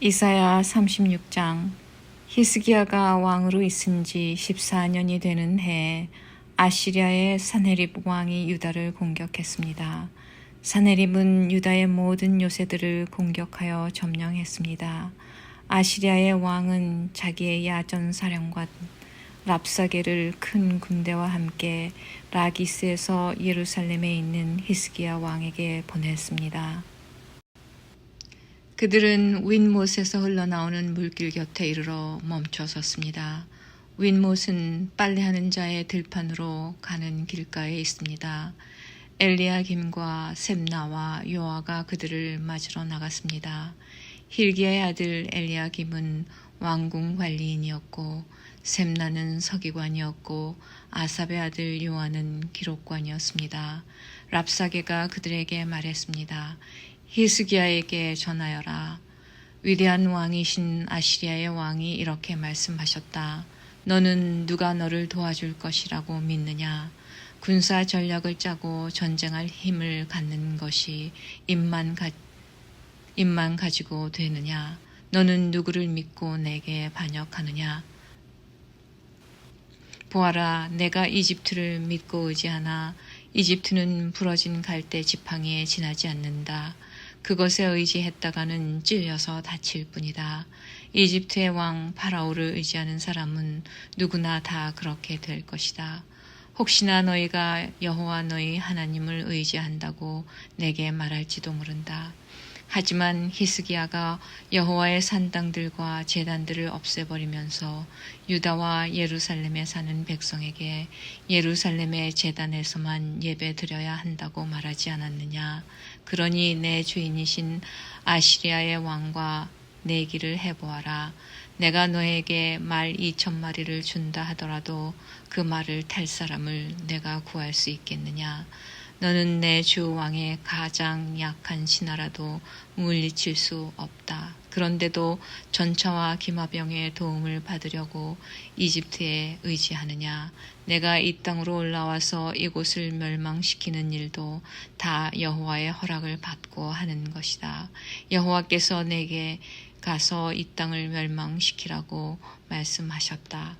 이사야 36장. 히스기야가 왕으로 있은 지 14년이 되는 해에 아시리아의 사네립 왕이 유다를 공격했습니다. 사네립은 유다의 모든 요새들을 공격하여 점령했습니다. 아시리아의 왕은 자기의 야전 사령관 랍사게를 큰 군대와 함께 라기스에서 예루살렘에 있는 히스기야 왕에게 보냈습니다. 그들은 윗못에서 흘러나오는 물길 곁에 이르러 멈춰 섰습니다. 윗못은 빨래하는 자의 들판으로 가는 길가에 있습니다. 엘리야김과 셈나와 요아가 그들을 맞으러 나갔습니다. 힐기야의 아들 엘리야김은 왕궁 관리인이었고 셈나는 서기관이었고 아삽의 아들 요아는 기록관이었습니다. 랍사게가 그들에게 말했습니다. 히스기야에게 전하여라. 위대한 왕이신 아시리아의 왕이 이렇게 말씀하셨다. 너는 누가 너를 도와줄 것이라고 믿느냐? 군사 전략을 짜고 전쟁할 힘을 갖는 것이 입만 가지고 되느냐? 너는 누구를 믿고 내게 반역하느냐? 보아라, 내가 이집트를 믿고 의지하나 이집트는 부러진 갈대 지팡이에 지나지 않는다. 그것에 의지했다가는 찔려서 다칠 뿐이다. 이집트의 왕 파라오를 의지하는 사람은 누구나 다 그렇게 될 것이다. 혹시나 너희가 여호와 너희 하나님을 의지한다고 내게 말할지도 모른다. 하지만 히스기야가 여호와의 산당들과 제단들을 없애버리면서 유다와 예루살렘에 사는 백성에게 예루살렘의 제단에서만 예배 드려야 한다고 말하지 않았느냐. 그러니 내 주인이신 아시리아의 왕과 내기를 해보아라. 내가 너에게 말 2,000마리를 준다 하더라도 그 말을 탈 사람을 내가 구할 수 있겠느냐. 너는 내 주 왕의 가장 약한 신하라도 물리칠 수 없다. 그런데도 전차와 기마병의 도움을 받으려고 이집트에 의지하느냐. 내가 이 땅으로 올라와서 이곳을 멸망시키는 일도 다 여호와의 허락을 받고 하는 것이다. 여호와께서 내게 가서 이 땅을 멸망시키라고 말씀하셨다.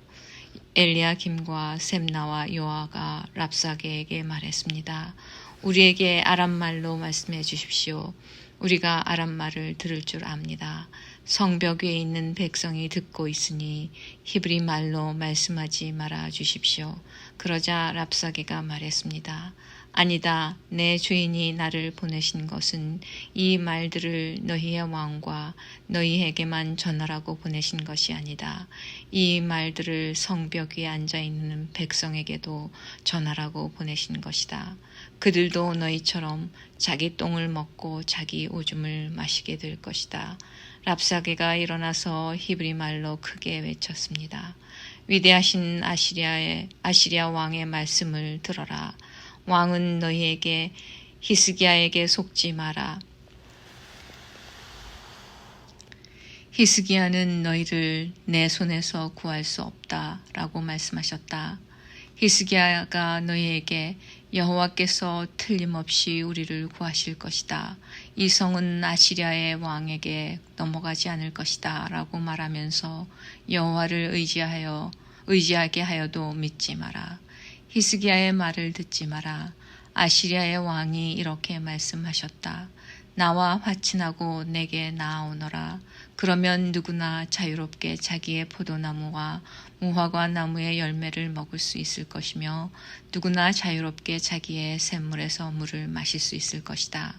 엘리야김과 셈나와 요아가 랍사게에게 말했습니다. 우리에게 아람말로 말씀해 주십시오. 우리가 아람말을 들을 줄 압니다. 성벽 위에 있는 백성이 듣고 있으니 히브리 말로 말씀하지 말아 주십시오. 그러자 랍사게가 말했습니다. 아니다. 내 주인이 나를 보내신 것은 이 말들을 너희의 왕과 너희에게만 전하라고 보내신 것이 아니다. 이 말들을 성벽 위에 앉아있는 백성에게도 전하라고 보내신 것이다. 그들도 너희처럼 자기 똥을 먹고 자기 오줌을 마시게 될 것이다. 랍사게가 일어나서 히브리 말로 크게 외쳤습니다. 위대하신 아시리아 왕의 말씀을 들어라. 왕은 너희에게 히스기야에게 속지 마라. 히스기야는 너희를 내 손에서 구할 수 없다 라고 말씀하셨다. 히스기야가 너희에게 여호와께서 틀림없이 우리를 구하실 것이다. 이 성은 아시리아의 왕에게 넘어가지 않을 것이다 라고 말하면서 여호와를 의지하게 하여도 믿지 마라. 히스기야의 말을 듣지 마라. 아시리아의 왕이 이렇게 말씀하셨다. 나와 화친하고 내게 나아오너라. 그러면 누구나 자유롭게 자기의 포도나무와 무화과 나무의 열매를 먹을 수 있을 것이며 누구나 자유롭게 자기의 샘물에서 물을 마실 수 있을 것이다.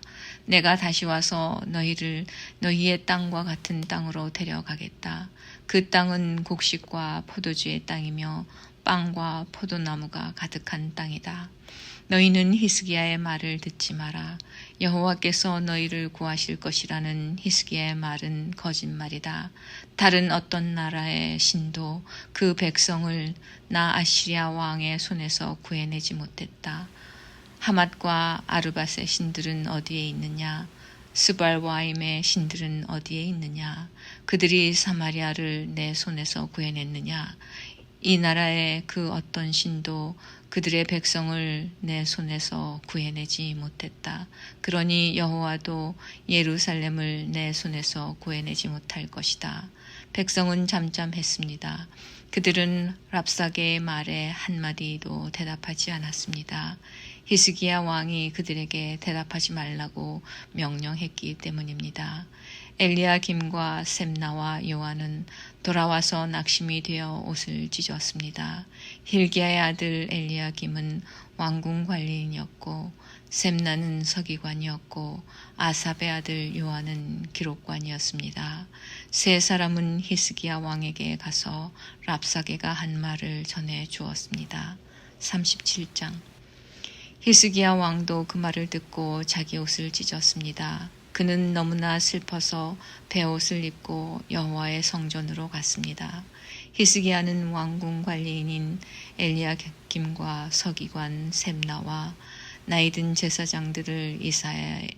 내가 다시 와서 너희를 너희의 땅과 같은 땅으로 데려가겠다. 그 땅은 곡식과 포도주의 땅이며 빵과 포도나무가 가득한 땅이다. 너희는 히스기야의 말을 듣지 마라. 여호와께서 너희를 구하실 것이라는 히스기야의 말은 거짓말이다. 다른 어떤 나라의 신도 그 백성을 나 아시리아 왕의 손에서 구해내지 못했다. 하맛과 아르밧의 신들은 어디에 있느냐? 스발와임의 신들은 어디에 있느냐? 그들이 사마리아를 내 손에서 구해냈느냐? 이 나라의 그 어떤 신도 그들의 백성을 내 손에서 구해내지 못했다. 그러니 여호와도 예루살렘을 내 손에서 구해내지 못할 것이다. 백성은 잠잠했습니다. 그들은 랍사게의 말에 한마디도 대답하지 않았습니다. 히스기야 왕이 그들에게 대답하지 말라고 명령했기 때문입니다. 엘리야김과 셈나와 요한은 돌아와서 낙심이 되어 옷을 찢었습니다. 힐기야의 아들 엘리야김은 왕궁 관리인이었고 셈나는 서기관이었고 아삽의 아들 요한은 기록관이었습니다. 세 사람은 히스기야 왕에게 가서 랍사게가 한 말을 전해 주었습니다. 37장. 히스기야 왕도 그 말을 듣고 자기 옷을 찢었습니다. 그는 너무나 슬퍼서 베옷을 입고 여호와의 성전으로 갔습니다. 히스기야는 왕궁 관리인인 엘리야김과 서기관 셈나와 나이든 제사장들을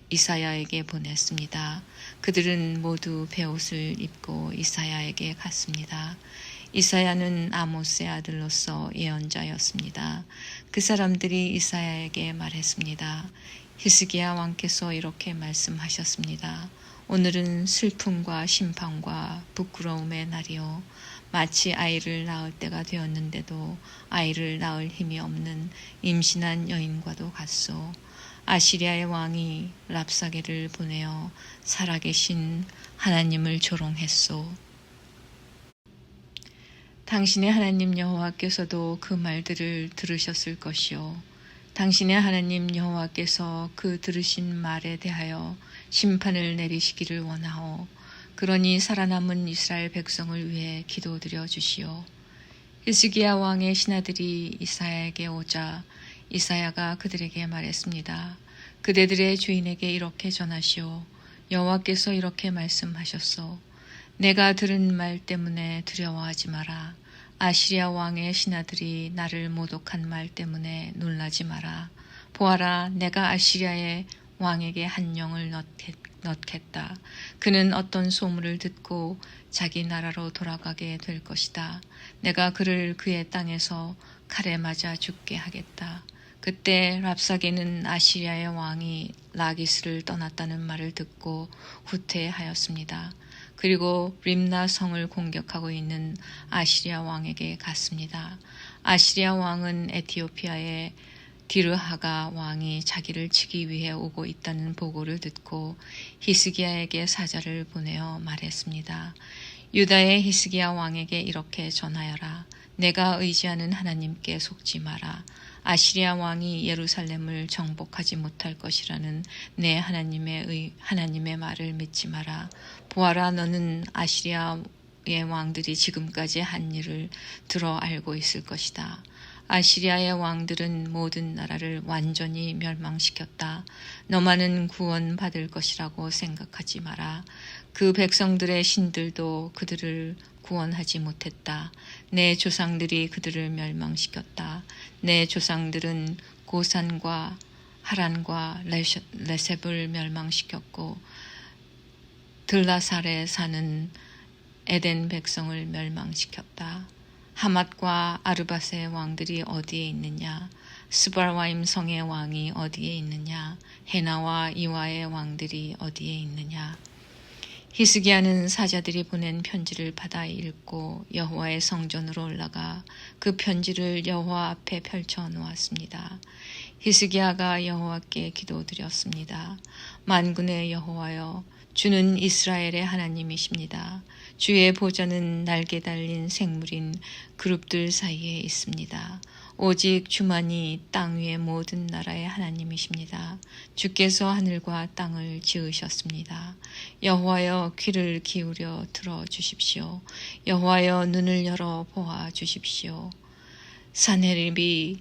이사야에게 보냈습니다. 그들은 모두 베옷을 입고 이사야에게 갔습니다. 이사야는 아모스의 아들로서 예언자였습니다. 그 사람들이 이사야에게 말했습니다. 히스기야 왕께서 이렇게 말씀하셨습니다. 오늘은 슬픔과 심판과 부끄러움의 날이요. 마치 아이를 낳을 때가 되었는데도 아이를 낳을 힘이 없는 임신한 여인과도 같소. 아시리아의 왕이 랍사게를 보내어 살아계신 하나님을 조롱했소. 당신의 하나님 여호와께서도 그 말들을 들으셨을 것이요. 당신의 하나님 여호와께서 그 들으신 말에 대하여 심판을 내리시기를 원하오. 그러니 살아남은 이스라엘 백성을 위해 기도드려 주시오. 히스기야 왕의 신하들이 이사야에게 오자 이사야가 그들에게 말했습니다. 그대들의 주인에게 이렇게 전하시오. 여호와께서 이렇게 말씀하셨소. 내가 들은 말 때문에 두려워하지 마라. 아시리아 왕의 신하들이 나를 모독한 말 때문에 놀라지 마라. 보아라, 내가 아시리아의 왕에게 한 영을 넣겠다. 그는 어떤 소문을 듣고 자기 나라로 돌아가게 될 것이다. 내가 그를 그의 땅에서 칼에 맞아 죽게 하겠다. 그때 랍사게는 아시리아의 왕이 라기스를 떠났다는 말을 듣고 후퇴하였습니다. 그리고 림나 성을 공격하고 있는 아시리아 왕에게 갔습니다. 아시리아 왕은 에티오피아의 디르하가 왕이 자기를 치기 위해 오고 있다는 보고를 듣고 히스기야에게 사자를 보내어 말했습니다. 유다의 히스기야 왕에게 이렇게 전하여라. 내가 의지하는 하나님께 속지 마라. 아시리아 왕이 예루살렘을 정복하지 못할 것이라는 내 하나님의 말을 믿지 마라. 보아라, 너는 아시리아의 왕들이 지금까지 한 일을 들어 알고 있을 것이다. 아시리아의 왕들은 모든 나라를 완전히 멸망시켰다. 너만은 구원받을 것이라고 생각하지 마라. 그 백성들의 신들도 그들을 구원하지 못했다. 내 조상들이 그들을 멸망시켰다. 내 조상들은 고산과 하란과 레셉을 멸망시켰고 들라살에 사는 에덴 백성을 멸망시켰다. 하맛과 아르밧의 왕들이 어디에 있느냐? 스발와임 성의 왕이 어디에 있느냐? 헤나와 이와의 왕들이 어디에 있느냐? 히스기야는 사자들이 보낸 편지를 받아 읽고 여호와의 성전으로 올라가 그 편지를 여호와 앞에 펼쳐 놓았습니다. 히스기야가 여호와께 기도드렸습니다. 만군의 여호와여, 주는 이스라엘의 하나님이십니다. 주의 보좌는 날개 달린 생물인 그룹들 사이에 있습니다. 오직 주만이 땅 위의 모든 나라의 하나님이십니다. 주께서 하늘과 땅을 지으셨습니다. 여호와여, 귀를 기울여 들어주십시오. 여호와여, 눈을 열어 보아 주십시오. 사네립이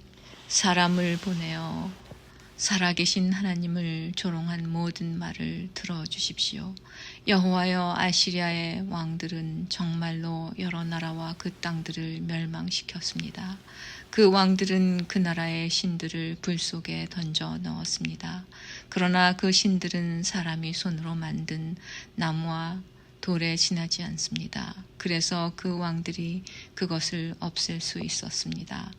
사람을 보내어 살아계신 하나님을 조롱한 모든 말을 들어주십시오. 여호와여, 아시리아의 왕들은 정말로 여러 나라와 그 땅들을 멸망시켰습니다. 그 왕들은 그 나라의 신들을 불 속에 던져 넣었습니다. 그러나 그 신들은 사람이 손으로 만든 나무와 돌에 지나지 않습니다. 그래서 그 왕들이 그것을 없앨 수 있었습니다.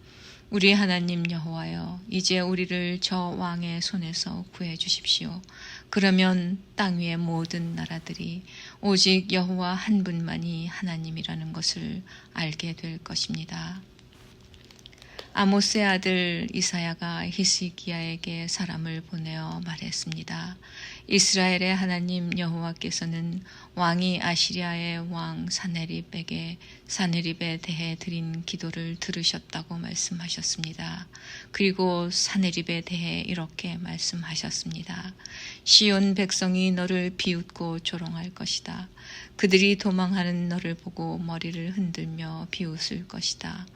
우리 하나님 여호와여, 이제 우리를 저 왕의 손에서 구해 주십시오. 그러면 땅 위의 모든 나라들이 오직 여호와 한 분만이 하나님이라는 것을 알게 될 것입니다. 아모스의 아들 이사야가 히스기야에게 사람을 보내어 말했습니다. 이스라엘의 하나님 여호와께서는 왕이 아시리아의 왕 사네립에 대해 드린 기도를 들으셨다고 말씀하셨습니다. 그리고 사네립에 대해 이렇게 말씀하셨습니다. 시온 백성이 너를 비웃고 조롱할 것이다. 그들이 도망하는 너를 보고 머리를 흔들며 비웃을 것이다.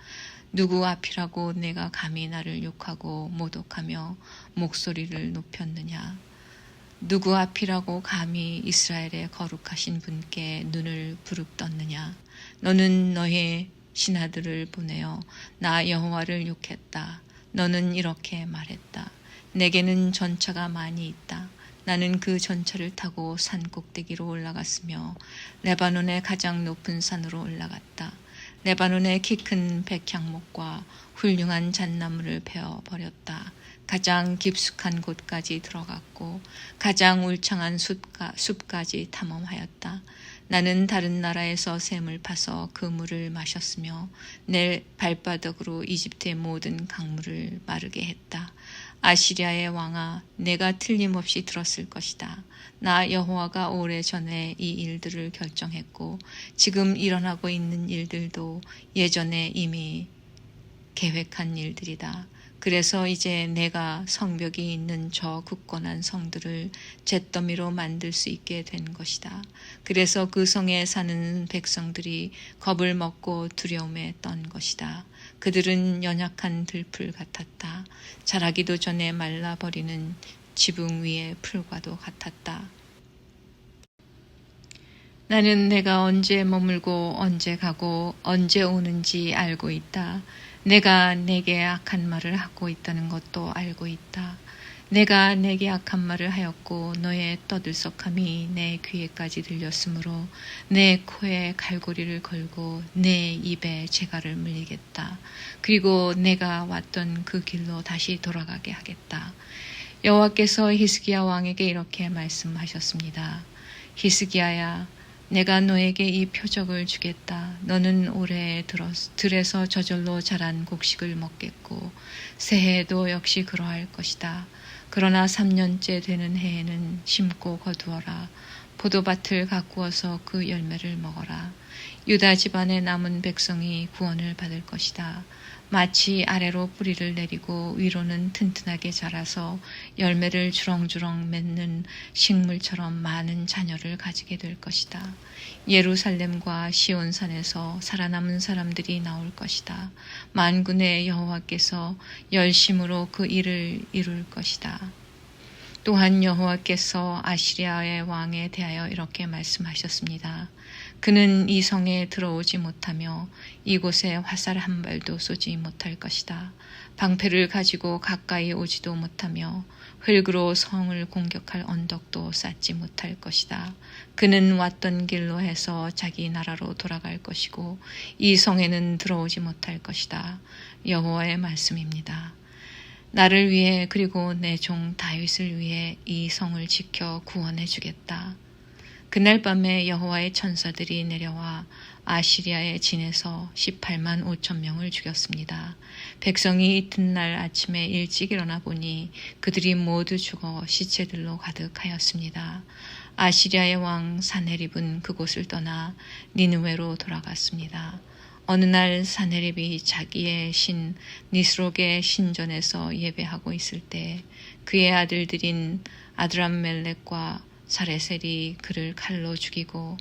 누구 앞이라고 내가 감히 나를 욕하고 모독하며 목소리를 높였느냐? 누구 앞이라고 감히 이스라엘의 거룩하신 분께 눈을 부릅떴느냐? 너는 너의 신하들을 보내어 나 여호와를 욕했다. 너는 이렇게 말했다. 내게는 전차가 많이 있다. 나는 그 전차를 타고 산 꼭대기로 올라갔으며 레바논의 가장 높은 산으로 올라갔다. 레바논의 키 큰 백향목과 훌륭한 잣나무를 베어버렸다. 가장 깊숙한 곳까지 들어갔고 가장 울창한 숲까지 탐험하였다. 나는 다른 나라에서 샘을 파서 그 물을 마셨으며 내 발바닥으로 이집트의 모든 강물을 마르게 했다. 아시리아의 왕아, 내가 틀림없이 들었을 것이다. 나 여호와가 오래전에 이 일들을 결정했고 지금 일어나고 있는 일들도 예전에 이미 계획한 일들이다. 그래서 이제 내가 성벽이 있는 저 굳건한 성들을 잿더미로 만들 수 있게 된 것이다. 그래서 그 성에 사는 백성들이 겁을 먹고 두려움에 떤 것이다. 그들은 연약한 들풀 같았다. 자라기도 전에 말라버리는 지붕 위의 풀과도 같았다. 나는 내가 언제 머물고 언제 가고 언제 오는지 알고 있다. 내가 내게 악한 말을 하고 있다는 것도 알고 있다. 내가 내게 악한 말을 하였고 너의 떠들썩함이 내 귀에까지 들렸으므로 내 코에 갈고리를 걸고 내 입에 재갈을 물리겠다. 그리고 내가 왔던 그 길로 다시 돌아가게 하겠다. 여호와께서 히스기야 왕에게 이렇게 말씀하셨습니다. 히스기야야, 내가 너에게 이 표적을 주겠다. 너는 올해 들에서 저절로 자란 곡식을 먹겠고 새해에도 역시 그러할 것이다. 그러나 3년째 되는 해에는 심고 거두어라. 포도밭을 가꾸어서 그 열매를 먹어라. 유다 집안의 남은 백성이 구원을 받을 것이다. 마치 아래로 뿌리를 내리고 위로는 튼튼하게 자라서 열매를 주렁주렁 맺는 식물처럼 많은 자녀를 가지게 될 것이다. 예루살렘과 시온산에서 살아남은 사람들이 나올 것이다. 만군의 여호와께서 열심으로 그 일을 이룰 것이다. 또한 여호와께서 아시리아의 왕에 대하여 이렇게 말씀하셨습니다. 그는 이 성에 들어오지 못하며 이곳에 화살 한 발도 쏘지 못할 것이다. 방패를 가지고 가까이 오지도 못하며 흙으로 성을 공격할 언덕도 쌓지 못할 것이다. 그는 왔던 길로 해서 자기 나라로 돌아갈 것이고 이 성에는 들어오지 못할 것이다. 여호와의 말씀입니다. 나를 위해 그리고 내 종 다윗을 위해 이 성을 지켜 구원해 주겠다. 그날 밤에 여호와의 천사들이 내려와 아시리아의 진에서 18만 5천 명을 죽였습니다. 백성이 이튿날 아침에 일찍 일어나 보니 그들이 모두 죽어 시체들로 가득하였습니다. 아시리아의 왕 사네립은 그곳을 떠나 니느웨로 돌아갔습니다. 어느 날 사네립이 자기의 신 니스록의 신전에서 예배하고 있을 때 그의 아들들인 아드람멜렉과 사레셀이 그를 칼로 죽이고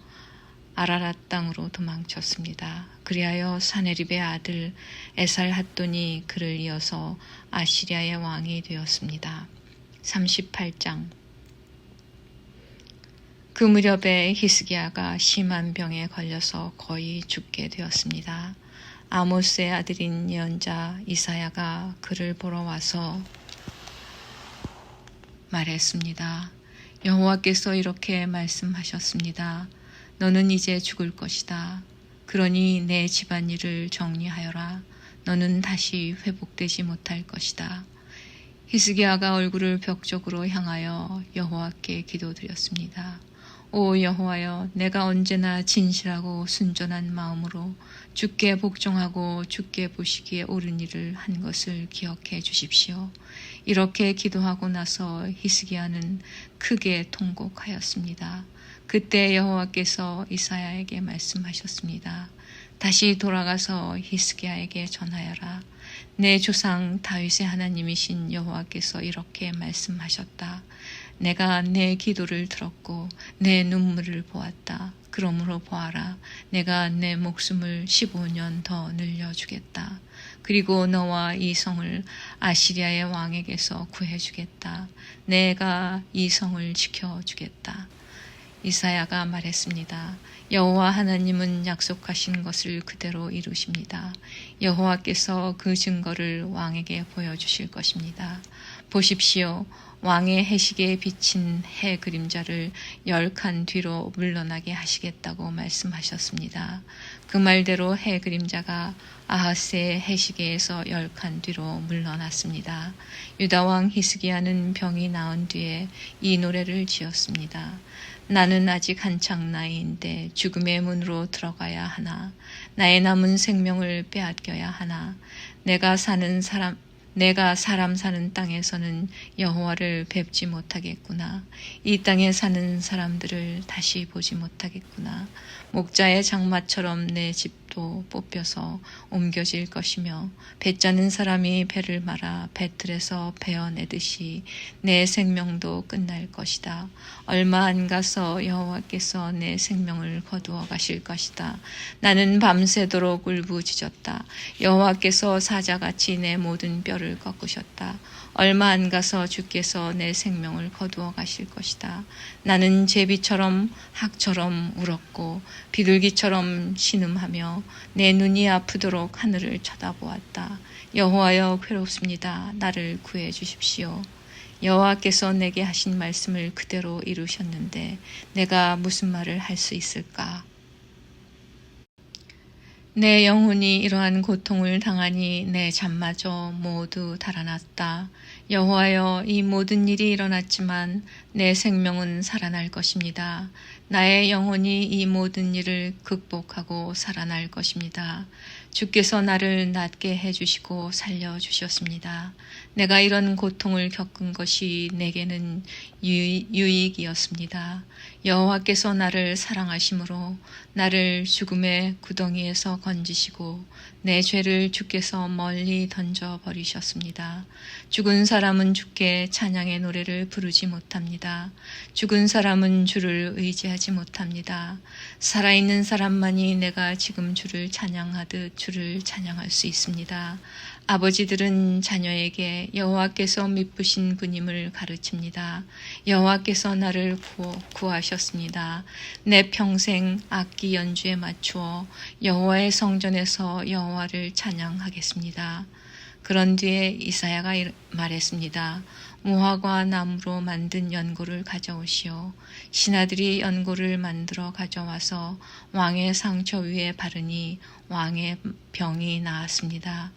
아라랏 땅으로 도망쳤습니다. 그리하여 사네립의 아들 에살핫돈이 그를 이어서 아시리아의 왕이 되었습니다. 38장. 그 무렵에 히스기야가 심한 병에 걸려서 거의 죽게 되었습니다. 아모스의 아들인 예언자 이사야가 그를 보러 와서 말했습니다. 여호와께서 이렇게 말씀하셨습니다. 너는 이제 죽을 것이다. 그러니 내 집안일을 정리하여라. 너는 다시 회복되지 못할 것이다. 히스기야가 얼굴을 벽 쪽으로 향하여 여호와께 기도드렸습니다. 오 여호와여, 내가 언제나 진실하고 순전한 마음으로 주께 복종하고 주께 보시기에 옳은 일을 한 것을 기억해 주십시오. 이렇게 기도하고 나서 히스기야는 크게 통곡하였습니다. 그때 여호와께서 이사야에게 말씀하셨습니다. 다시 돌아가서 히스기야에게 전하여라. 내 조상 다윗의 하나님이신 여호와께서 이렇게 말씀하셨다. 내가 내 기도를 들었고 내 눈물을 보았다. 그러므로 보아라. 내가 내 목숨을 15년 더 늘려주겠다. 그리고 너와 이 성을 아시리아의 왕에게서 구해주겠다. 내가 이 성을 지켜주겠다. 이사야가 말했습니다. 여호와 하나님은 약속하신 것을 그대로 이루십니다. 여호와께서 그 증거를 왕에게 보여주실 것입니다. 보십시오. 왕의 해시계에 비친 해 그림자를 10칸 뒤로 물러나게 하시겠다고 말씀하셨습니다. 그 말대로 해 그림자가 아하스의 해시계에서 10칸 뒤로 물러났습니다. 유다왕 히스기야는 병이 나은 뒤에 이 노래를 지었습니다. 나는 아직 한창 나이인데 죽음의 문으로 들어가야 하나. 나의 남은 생명을 빼앗겨야 하나. 내가 사람 사는 땅에서는 여호와를 뵙지 못하겠구나. 이 땅에 사는 사람들을 다시 보지 못하겠구나. 목자의 장마처럼 내 집도 뽑혀서 옮겨질 것이며 배짜는 사람이 배를 말아 배틀에서 베어내듯이 내 생명도 끝날 것이다. 얼마 안 가서 여호와께서 내 생명을 거두어 가실 것이다. 나는 밤새도록 울부짖었다. 여호와께서 사자같이 내 모든 뼈를 꺾으셨다. 얼마 안 가서 주께서 내 생명을 거두어 가실 것이다. 나는 제비처럼 학처럼 울었고 비둘기처럼 신음하며 내 눈이 아프도록 하늘을 쳐다보았다. 여호와여, 괴롭습니다. 나를 구해 주십시오. 여호와께서 내게 하신 말씀을 그대로 이루셨는데 내가 무슨 말을 할 수 있을까? 내 영혼이 이러한 고통을 당하니 내 잠마저 모두 달아났다. 여호와여, 이 모든 일이 일어났지만 내 생명은 살아날 것입니다. 나의 영혼이 이 모든 일을 극복하고 살아날 것입니다. 주께서 나를 낫게 해주시고 살려주셨습니다. 내가 이런 고통을 겪은 것이 내게는 유익이었습니다. 여호와께서 나를 사랑하심으로 나를 죽음의 구덩이에서 건지시고 내 죄를 주께서 멀리 던져버리셨습니다. 죽은 사람은 주께 찬양의 노래를 부르지 못합니다. 죽은 사람은 주를 의지하지 못합니다. 살아있는 사람만이 내가 지금 주를 찬양하듯 주를 찬양할 수 있습니다. 아버지들은 자녀에게 여호와께서 미쁘신 분임을 가르칩니다. 여호와께서 나를 구하셨습니다. 내 평생 악기 연주에 맞추어 여호와의 성전에서 여호와를 찬양하겠습니다. 그런 뒤에 이사야가 말했습니다. 무화과 나무로 만든 연고를 가져오시오. 신하들이 연고를 만들어 가져와서 왕의 상처 위에 바르니 왕의 병이 나았습니다.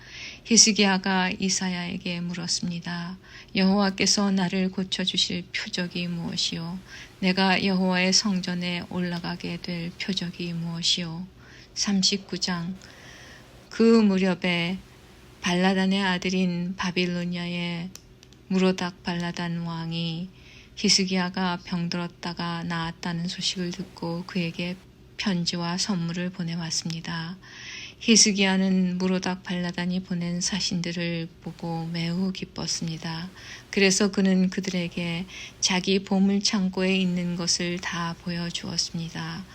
히스기야가 이사야에게 물었습니다. 여호와께서 나를 고쳐주실 표적이 무엇이요? 내가 여호와의 성전에 올라가게 될 표적이 무엇이요? 39장. 그 무렵에 발라단의 아들인 바빌로니아의 무로닥 발라단 왕이 히스기야가 병들었다가 나았다는 소식을 듣고 그에게 편지와 선물을 보내왔습니다. 히스기야는 무로닥 발라단이 보낸 사신들을 보고 매우 기뻤습니다. 그래서 그는 그들에게 자기 보물 창고에 있는 것을 다 보여주었습니다.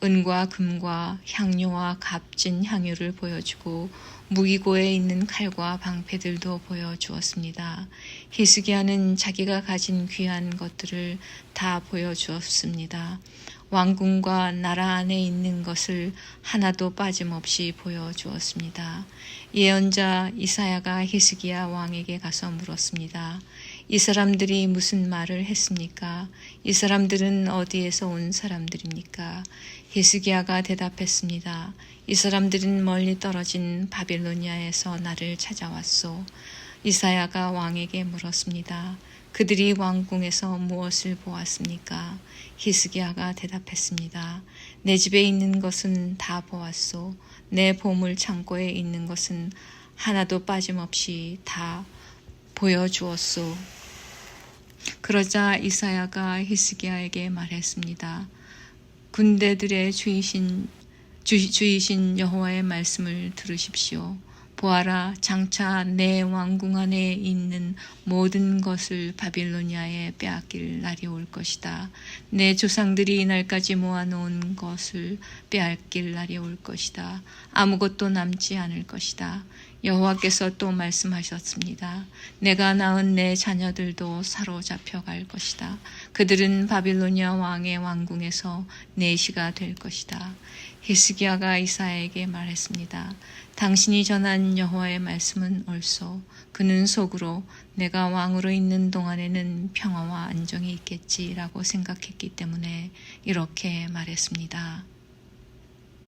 은과 금과 향료와 값진 향유를 보여주고 무기고에 있는 칼과 방패들도 보여주었습니다. 히스기야는 자기가 가진 귀한 것들을 다 보여주었습니다. 왕궁과 나라 안에 있는 것을 하나도 빠짐없이 보여주었습니다. 예언자 이사야가 히스기야 왕에게 가서 물었습니다. 이 사람들이 무슨 말을 했습니까? 이 사람들은 어디에서 온 사람들입니까? 히스기야가 대답했습니다. 이 사람들은 멀리 떨어진 바빌로니아에서 나를 찾아왔소. 이사야가 왕에게 물었습니다. 그들이 왕궁에서 무엇을 보았습니까? 히스기야가 대답했습니다. 내 집에 있는 것은 다 보았소. 내 보물 창고에 있는 것은 하나도 빠짐없이 다 보여주었소. 그러자 이사야가 히스기야에게 말했습니다. 군대들의 주이신 여호와의 말씀을 들으십시오. 보아라, 장차 내 왕궁 안에 있는 모든 것을 바빌로니아에 빼앗길 날이 올 것이다. 내 조상들이 이날까지 모아놓은 것을 빼앗길 날이 올 것이다. 아무것도 남지 않을 것이다. 여호와께서 또 말씀하셨습니다. 내가 낳은 내 자녀들도 사로잡혀 갈 것이다. 그들은 바빌로니아 왕의 왕궁에서 내시가 될 것이다. 히스기야가 이사야에게 말했습니다. 당신이 전한 여호와의 말씀은 옳소. 그는 속으로 내가 왕으로 있는 동안에는 평화와 안정이 있겠지라고 생각했기 때문에 이렇게 말했습니다.